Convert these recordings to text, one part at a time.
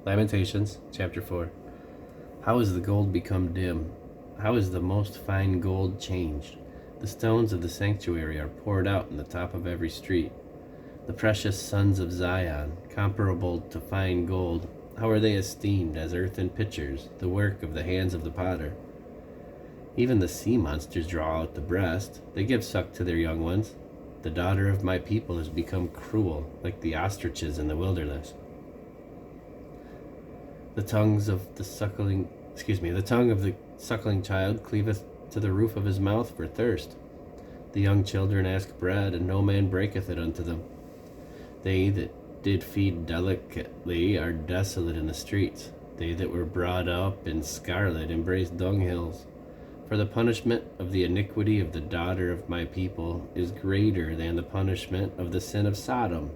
Lamentations 4. How is the gold become dim? How is the most fine gold changed? The stones of the sanctuary are poured out in the top of every street. The precious sons of Zion, comparable to fine gold, how are they esteemed as earthen pitchers, the work of the hands of the potter? Even the sea monsters draw out the breast. They give suck to their young ones. The daughter of my people has become cruel, like the ostriches in the wilderness. The tongue of the suckling child cleaveth to the roof of his mouth for thirst. The young children ask bread, and no man breaketh it unto them. They that did feed delicately are desolate in the streets. They that were brought up in scarlet embrace dunghills. For the punishment of the iniquity of the daughter of my people is greater than the punishment of the sin of Sodom,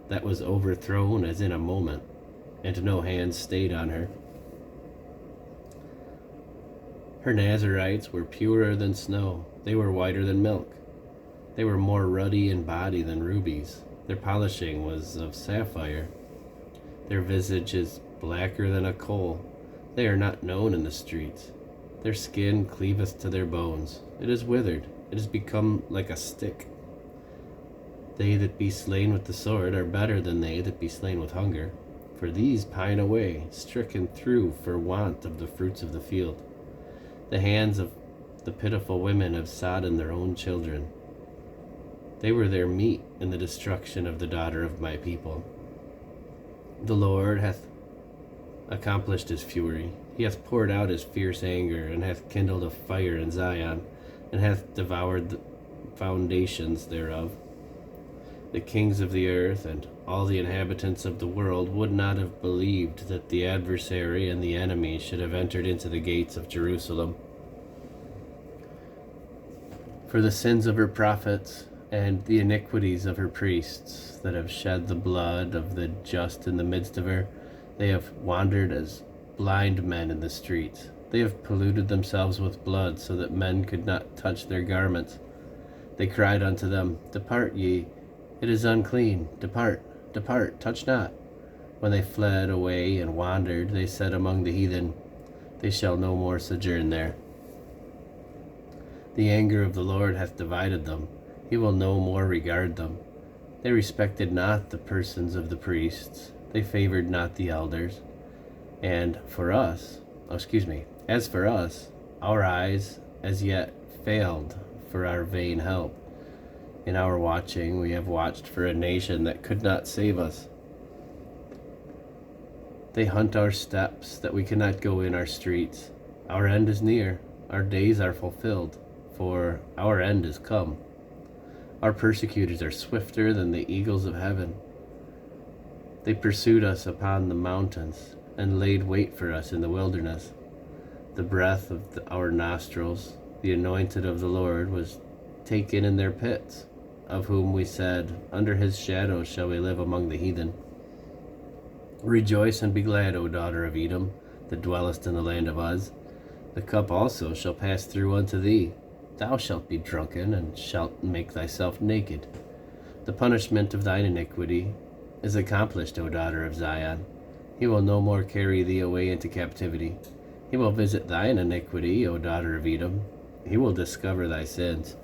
that was overthrown as in a moment, and no hand stayed on her. Her Nazarites were purer than snow. They were whiter than milk. They were more ruddy in body than rubies. Their polishing was of sapphire. Their visage is blacker than a coal. They are not known in the streets. Their skin cleaveth to their bones. It is withered. It is become like a stick. They that be slain with the sword are better than they that be slain with hunger. For these pine away, stricken through for want of the fruits of the field. The hands of the pitiful women have sodden their own children. They were their meat in the destruction of the daughter of my people. The Lord hath accomplished his fury. He hath poured out his fierce anger, and hath kindled a fire in Zion, and hath devoured the foundations thereof. The kings of the earth and all the inhabitants of the world would not have believed that the adversary and the enemy should have entered into the gates of Jerusalem. For the sins of her prophets and the iniquities of her priests that have shed the blood of the just in the midst of her, they have wandered as blind men in the streets. They have polluted themselves with blood, so that men could not touch their garments. They cried unto them, Depart ye, it is unclean. Depart, depart, touch not. When they fled away and wandered, they said among the heathen, They shall no more sojourn there. The anger of the Lord hath divided them. He will no more regard them. They respected not the persons of the priests. They favored not the elders. And as for us, our eyes as yet failed for our vain help. In our watching, we have watched for a nation that could not save us. They hunt our steps, that we cannot go in our streets. Our end is near, our days are fulfilled, for our end is come. Our persecutors are swifter than the eagles of heaven. They pursued us upon the mountains, and laid wait for us in the wilderness. The breath of our nostrils, the anointed of the Lord, was taken in their pits, of whom we said, Under his shadow shall we live among the heathen. Rejoice and be glad, O daughter of Edom, that dwellest in the land of Uz. The cup also shall pass through unto thee. Thou shalt be drunken, and shalt make thyself naked. The punishment of thine iniquity is accomplished, O daughter of Zion. He will no more carry thee away into captivity. He will visit thine iniquity, O daughter of Edom. He will discover thy sins.